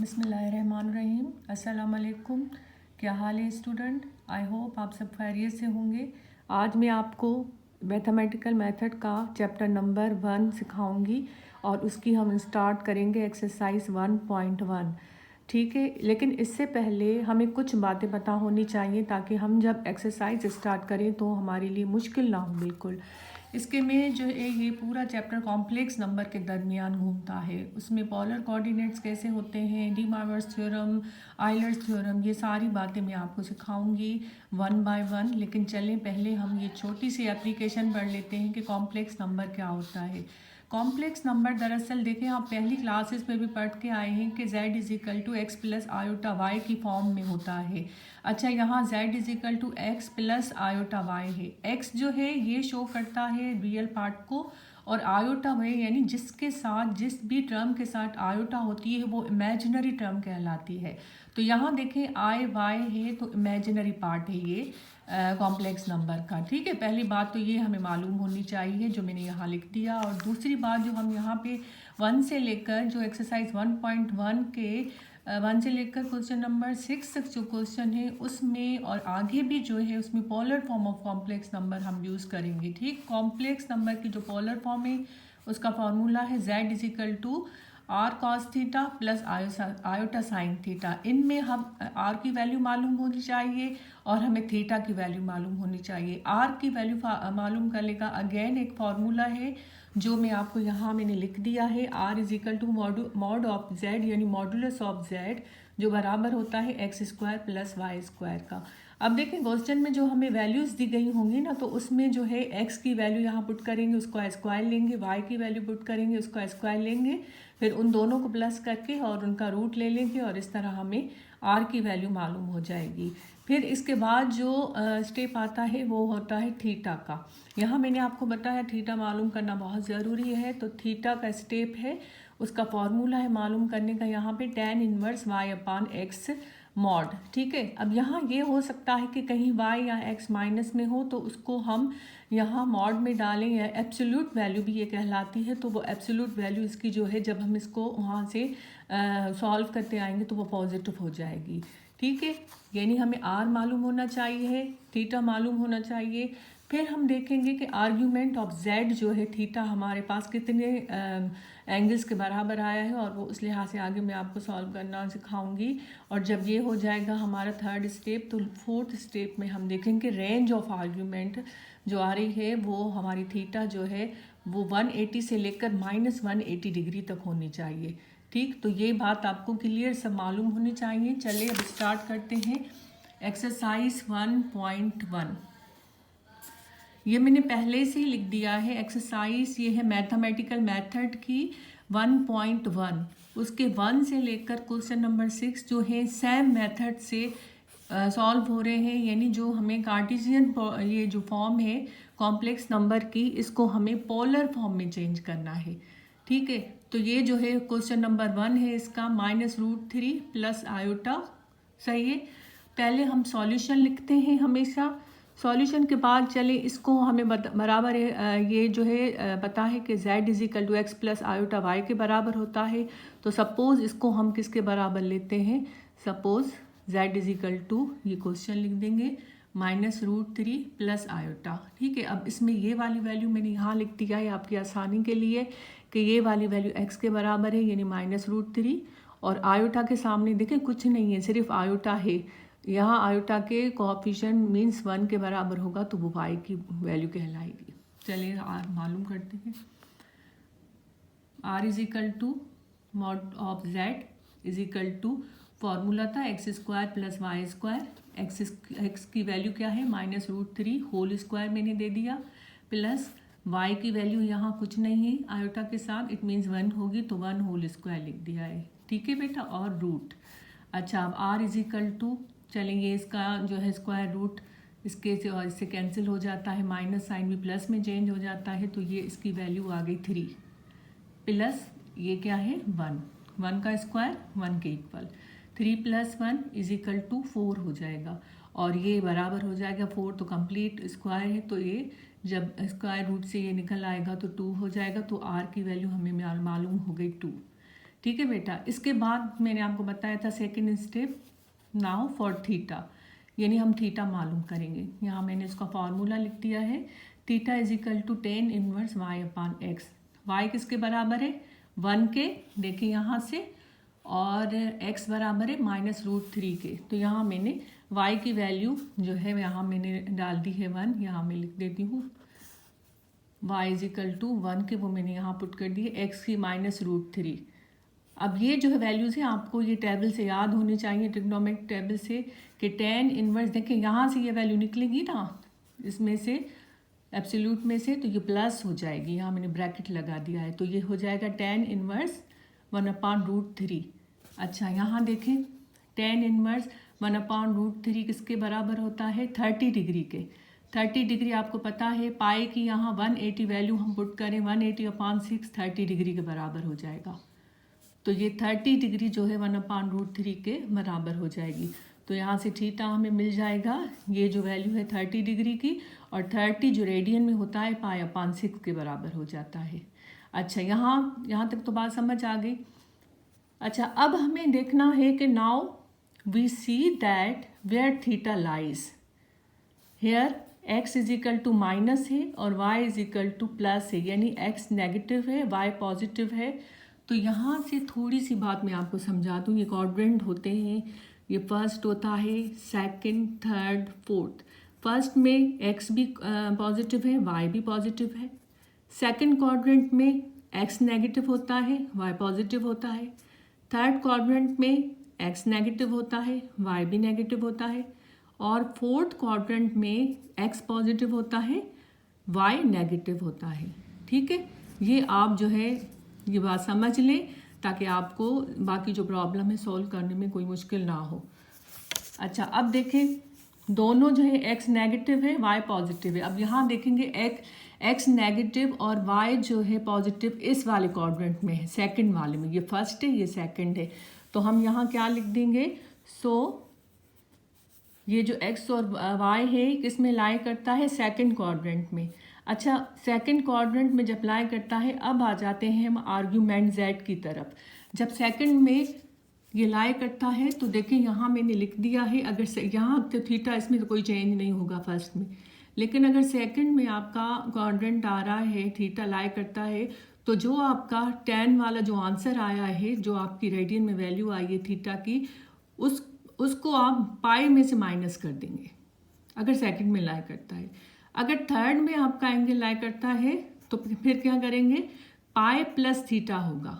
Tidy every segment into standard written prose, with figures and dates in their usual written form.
बिस्मिल्लाहिर्रहमानिर्रहीम। अस्सलाम वालेकुम। क्या हाल है स्टूडेंट? आई होप आप सब खैरियत से होंगे। आज मैं आपको मैथमेटिकल मेथड का चैप्टर नंबर 1 सिखाऊंगी और उसकी हम स्टार्ट करेंगे एक्सरसाइज 1.1। ठीक है, लेकिन इससे पहले हमें कुछ बातें पता होनी चाहिए ताकि हम जब एक्सरसाइज स्टार्ट करें तो हमारे लिए मुश्किल ना हो बिल्कुल। इसके में जो है ये पूरा चैप्टर कॉम्प्लेक्स नंबर के दरमियान घूमता है। उसमें पोलर कोऑर्डिनेट्स कैसे होते हैं, डी मार्वर्स थ्योरम, आयलर्स थ्योरम, ये सारी बातें मैं आपको सिखाऊंगी 1 बाय 1। लेकिन चलें पहले हम ये छोटी सी एप्लीकेशन पढ़ लेते हैं कि कॉम्प्लेक्स नंबर क्या होता है। कॉम्प्लेक्स नंबर दरअसल देखें, आप पहली क्लासेस में भी पढ़ के आए हैं कि z is equal to x plus iota y की फॉर्म में होता है। अच्छा, यहाँ z is equal to x plus iota y है। x जो है ये शो करता है रियल पार्ट को, और आयोटा वाई यानी जिसके साथ जिस भी टर्म के साथ आयोटा होती है वो इमेजिनरी टर्म कहलाती है। तो यहाँ देखें आई वाई है तो इमेजिनरी पार्ट है ये कॉम्प्लेक्स नंबर का। ठीक है, पहली बात तो ये हमें मालूम होनी चाहिए जो मैंने यहाँ लिख दिया। और दूसरी बात जो हम यहाँ पे 1 से लेकर जो एक्सरसाइज 1.1 के 1 से लेकर क्वेश्चन नंबर 6 तक जो क्वेश्चन है उसमें और आगे भी जो है उसमें polar form of complex number हम यूज़ करेंगे। ठीक, कॉम्प्लेक्स नंबर की जो पोलर फॉर्म है उसका फॉर्मूला है z is equal to r cos theta plus iota sine theta. इनमें हम आर की वैल्यू मालूम होनी चाहिए और हमें थीटा की वैल्यू मालूम होनी चाहिए। आर की वैल्यू मालूम करने का अगेन एक फार्मूला है जो मैं आपको यहाँ मैंने लिख दिया है। R is equal to mod of z यानी मॉडुलस ऑफ जेड जो बराबर होता है x square plus y square का। अब देखें क्वेश्चन में जो हमें वैल्यूज़ दी गई होंगी ना, तो उसमें जो है एक्स की वैल्यू यहाँ पुट करेंगे उसको स्क्वायर लेंगे, वाई की वैल्यू पुट करेंगे उसको स्क्वायर लेंगे, फिर उन दोनों को प्लस करके और उनका रूट ले लेंगे और इस तरह हमें आर की वैल्यू मालूम हो जाएगी। फिर इसके बाद जो स्टेप आता है वो होता है थीटा का। यहाँ मैंने आपको बताया थीटा मालूम करना बहुत ज़रूरी है, तो थीटा का स्टेप है उसका फॉर्मूला है मालूम करने का यहाँ पे tan इनवर्स y अपान x मॉड। ठीक है, अब यहाँ ये हो सकता है कि कहीं y या x माइनस में हो तो उसको हम यहाँ मॉड में डालें, या एब्सोल्यूट वैल्यू भी ये कहलाती है, तो वो एब्सोल्यूट वैल्यू इसकी जो है जब हम इसको वहाँ से सॉल्व करते आएंगे तो वो पॉजिटिव हो जाएगी। ठीक है, यानी हमें r मालूम होना चाहिए, थीटा मालूम होना चाहिए। फिर हम देखेंगे कि आर्ग्यूमेंट ऑफ z जो है थीटा हमारे पास कितने एंगल्स के बराबर आया है, और वो उस लिहाज से आगे मैं आपको सॉल्व करना सिखाऊंगी। और जब ये हो जाएगा हमारा थर्ड स्टेप, तो फोर्थ स्टेप में हम देखेंगे रेंज ऑफ आर्ग्यूमेंट जो आ रही है वो हमारी थीटा जो है वो 180 से लेकर -180 डिग्री तक होनी चाहिए। ठीक, तो ये बात आपको क्लियर सब मालूम होनी चाहिए। चलिए अब स्टार्ट करते हैं एक्सरसाइज 1.1। ये मैंने पहले से ही लिख दिया है एक्सरसाइज, ये है मैथमेटिकल मेथड की 1.1। उसके 1 से लेकर क्वेश्चन नंबर 6 जो है सेम मेथड से सॉल्व हो रहे हैं, यानी जो हमें कार्टेशियन ये जो फॉर्म है कॉम्प्लेक्स नंबर की इसको हमें पोलर फॉर्म में चेंज करना है। ठीक है, तो ये जो है क्वेश्चन नंबर 1 है इसका -√3 प्लस आयोटा। सही है, पहले हम सॉल्यूशन लिखते हैं हमेशा। सॉल्यूशन के बाद चले इसको हमें बराबर ये जो है पता है कि z is equal to x plus iota y के बराबर होता है। तो सपोज़ इसको हम किसके बराबर लेते हैं, suppose z is equal to ये क्वेश्चन लिख देंगे -√3 प्लस आयोटा। ठीक है, अब इसमें ये वाली वैल्यू मैंने यहाँ लिख दिया है आपकी आसानी के लिए कि ये वाली वैल्यू x के बराबर है यानी -√3, और आयोटा के सामने देखें कुछ नहीं है सिर्फ आयोटा है। यहाँ आयोटा के कोएफिशिएंट मीन्स 1 के बराबर होगा तो वो y की वैल्यू कहलाएगी। चलिए r मालूम करते हैं। r is equal to mod of z is equal to formula था x square plus y square. X की वैल्यू क्या है -√3 होल स्क्वायर मैंने दे दिया, प्लस y की वैल्यू यहाँ कुछ नहीं है आयोटा के साथ, इट मीन्स 1 होगी तो 1 होल स्क्वायर लिख दिया है। ठीक है बेटा, और रूट। अच्छा, अब r इज इक्वल टू चलेंगे इसका जो है स्क्वायर रूट इसके से और इससे कैंसिल हो जाता है, माइनस साइन भी प्लस में चेंज हो जाता है, तो ये इसकी वैल्यू आ गई 3 प्लस ये क्या है 1 का स्क्वायर 1 के इक्वल, 3 + 1 इज इक्वल टू 4 हो जाएगा, और ये बराबर हो जाएगा 4 तो कंप्लीट स्क्वायर है, तो ये जब स्क्वायर रूट से ये निकल आएगा तो 2 हो जाएगा। तो r की वैल्यू हमें मालूम हो गई 2। ठीक है बेटा। इसके बाद मैंने आपको बताया था second step, now for theta, यानी हम थीटा मालूम करेंगे। यहाँ मैंने इसका फॉर्मूला लिख दिया है, theta is equal to tan inverse y upon x. Y किसके बराबर है, 1 के, देखिए यहाँ से, और x बराबर है -√3 के। तो यहाँ मैंने y की वैल्यू जो है यहाँ मैंने डाल दी है 1, यहाँ मैं लिख देती हूँ y इज इक्वल टू 1 के, वो मैंने यहाँ पुट कर दी है, x की -√3। अब ये जो है वैल्यूज़ हैं आपको ये टेबल से याद होनी चाहिए, ट्रिग्नोमेट्रिक टेबल से, कि टेन इनवर्स, देखें यहाँ से ये वैल्यू निकलेगी ना इसमें से, एब्सोल्यूट में से, तो ये प्लस हो जाएगी, यहाँ मैंने ब्रैकेट लगा दिया है, तो ये हो जाएगा टेन इनवर्स 1/√3। अच्छा यहाँ देखें, टेन इनवर्स 1/√3 किसके बराबर होता है, 30 डिग्री के। 30 डिग्री आपको पता है, पाई की यहाँ 180 वैल्यू हम पुट करें, 180/6 30 डिग्री के बराबर हो जाएगा। तो ये 30 डिग्री जो है 1/√3 के बराबर हो जाएगी। तो यहाँ से थीटा हमें मिल जाएगा, ये जो वैल्यू है 30 डिग्री की, और 30 जो रेडियन में होता है π/6 के बराबर हो जाता है। अच्छा यहाँ तक तो बात समझ आ गई। अच्छा अब हमें देखना है कि now we see that where theta lies, here x is equal to minus है और y is equal to plus है, यानी x नेगेटिव है, y पॉजिटिव है। तो यहाँ से थोड़ी सी बात मैं आपको समझा दूँ, ये क्वाड्रेंट होते हैं, ये फर्स्ट होता है, सेकंड, थर्ड, फोर्थ। फर्स्ट में x भी पॉजिटिव है, y भी पॉजिटिव है। सेकंड क्वाड्रेंट में x नेगेटिव होता है, y पॉजिटिव होता है। थर्ड क्वाड्रेंट में x नेगेटिव होता है, y भी नेगेटिव होता है। और फोर्थ क्वाड्रेंट में x पॉजिटिव होता है, y नेगेटिव होता है। ठीक है, ये आप जो है ये बात समझ लें ताकि आपको बाकी जो प्रॉब्लम है सॉल्व करने में कोई मुश्किल ना हो। अच्छा अब देखें, दोनों जो है x नेगेटिव है, y पॉजिटिव है। अब यहाँ देखेंगे x नेगेटिव और y जो है पॉजिटिव इस वाले क्वाड्रेंट में है, सेकंड वाले में, ये फर्स्ट है, ये सेकंड है। तो हम यहाँ क्या लिख देंगे, सो ये जो x और y है किस में लाई करता है, सेकंड क्वाड्रेंट में। अच्छा सेकंड क्वाड्रेंट में जब लाई करता है, अब आ जाते हैं हम आर्ग्यूमेंट z की तरफ। जब सेकंड में ये लाई करता है तो देखें यहाँ मैंने लिख दिया है, अगर यहाँ तो थीटा इसमें तो कोई चेंज नहीं होगा फर्स्ट में, लेकिन अगर सेकंड में आपका क्वाड्रेंट आ रहा है, थीटा लाई करता है, तो जो आपका tan वाला जो आंसर आया है, जो आपकी रेडियन में वैल्यू आई है थीटा की, उसको आप पाई में से माइनस कर देंगे अगर सेकंड में लाई करता है। अगर थर्ड में आपका एंगल लाई करता है तो फिर क्या करेंगे, पाई प्लस थीटा होगा,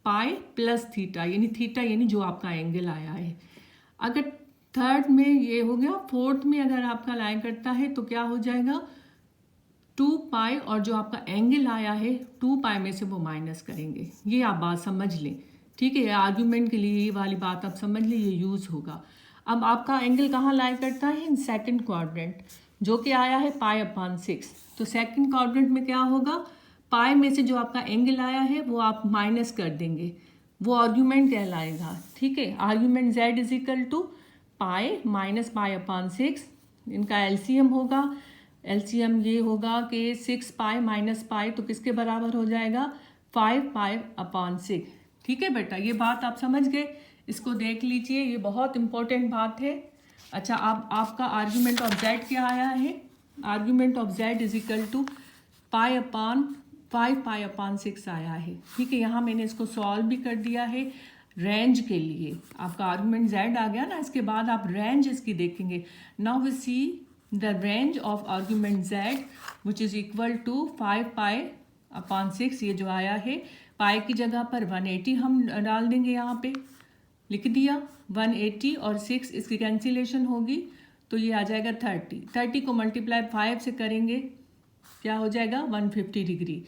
पाई प्लस थीटा यानी थीटा यानी जो आपका एंगल आया है। अगर थर्ड में ये हो गया, फोर्थ में अगर आपका लाई करता है तो क्या हो जाएगा, 2 पाई, और जो आपका एंगल आया है 2 पाई में से वो माइनस करेंगे। ये आप बात समझ लें, ठीक है, आर्ग्यूमेंट के लिए ये वाली बात आप समझ लें, ये यूज़ होगा। अब आपका एंगल कहाँ लाई करता है, इन सेकंड क्वाड्रेंट, जो कि आया है π/6। तो सेकंड क्वाड्रेंट में क्या होगा, पाई में से जो आपका एंगल आया है वो आप माइनस कर देंगे, वो आर्ग्यूमेंट कहलाएगा। ठीक है, argument z is equal to pi minus π/6, इनका एलसीएम होगा, एलसीएम ये होगा कि 6 पाई माइनस पाई, तो किसके बराबर हो जाएगा, 5 π/6। ठीक है बेटा, ये बात आप समझ गए, इसको देख लीजिए, ये बहुत इंपॉर्टेंट बात है। अच्छा अब आपका आर्ग्यूमेंट ऑफ z क्या आया है, argument of z is equal to 5 π/6 आया है। ठीक है, यहाँ मैंने इसको सॉल्व भी कर दिया है रेंज के लिए। आपका आर्ग्यूमेंट z आ गया ना, इसके बाद आप रेंज इसकी देखेंगे। Now we see the range of argument z which is equal to 5 π/6। ये जो आया है, पाई की जगह पर 180 हम डाल देंगे, यहाँ पे लिख दिया 180 और 6 इसकी कैंसिलेशन होगी, तो ये आ जाएगा 30 को मल्टीप्लाई 5 से करेंगे, क्या हो जाएगा 150 degree,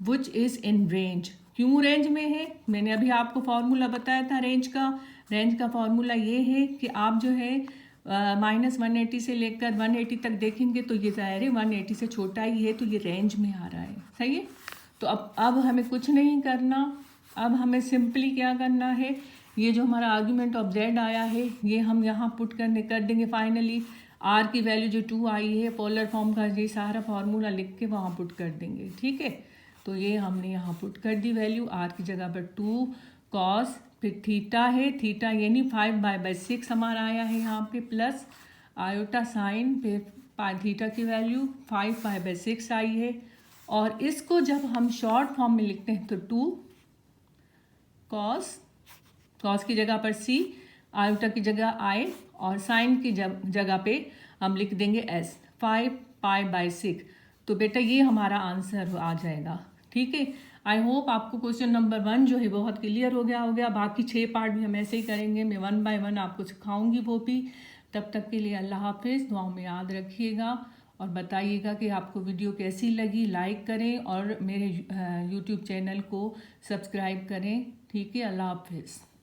which is in range. क्यों रेंज में है, मैंने अभी आपको फॉर्मूला बताया था रेंज का फॉर्मूला ये है कि आप जो है -180 से लेकर 180 तक देखेंगे तो ये ज़ाहिर है 180 से छोटा ही है, तो ये रेंज में आ रहा है। सही है, तो अब हमें कुछ नहीं करना, अब हमें सिंपली क्या करना है, ये जो हमारा आर्ग्यूमेंट ऑफ z आया है ये हम यहाँ पुट कर देंगे। फाइनली r की वैल्यू जो 2 आई है, पोलर फॉर्म का ये सारा फार्मूला लिख के वहाँ पुट कर देंगे। ठीक है, तो ये हमने यहाँ पुट कर दी वैल्यू, आर की जगह पर 2 कॉस, फिर थीटा है, थीटा यानी 5/6 हमारा आया है यहाँ पे, प्लस आयोटा साइन, फिर थीटा की वैल्यू 5/6 आई है। और इसको जब हम शॉर्ट फॉर्म में लिखते हैं तो 2 कॉस, कॉस की जगह पर सी, आयोटा की जगह आई, और साइन की जगह पे हम लिख देंगे एस, 5/6। तो बेटा ये हमारा आंसर आ जाएगा। ठीक है, आई होप आपको क्वेश्चन नंबर 1 जो है बहुत क्लियर हो गया। बाकी 6 पार्ट भी हम ऐसे ही करेंगे, मैं 1 बाय 1 आपको सिखाऊंगी वो भी। तब तक के लिए अल्लाह हाफिज़, दुआओं में याद रखिएगा और बताइएगा कि आपको वीडियो कैसी लगी। लाइक करें और मेरे यूट्यूब चैनल को सब्सक्राइब करें। ठीक है, अल्लाह हाफिज़।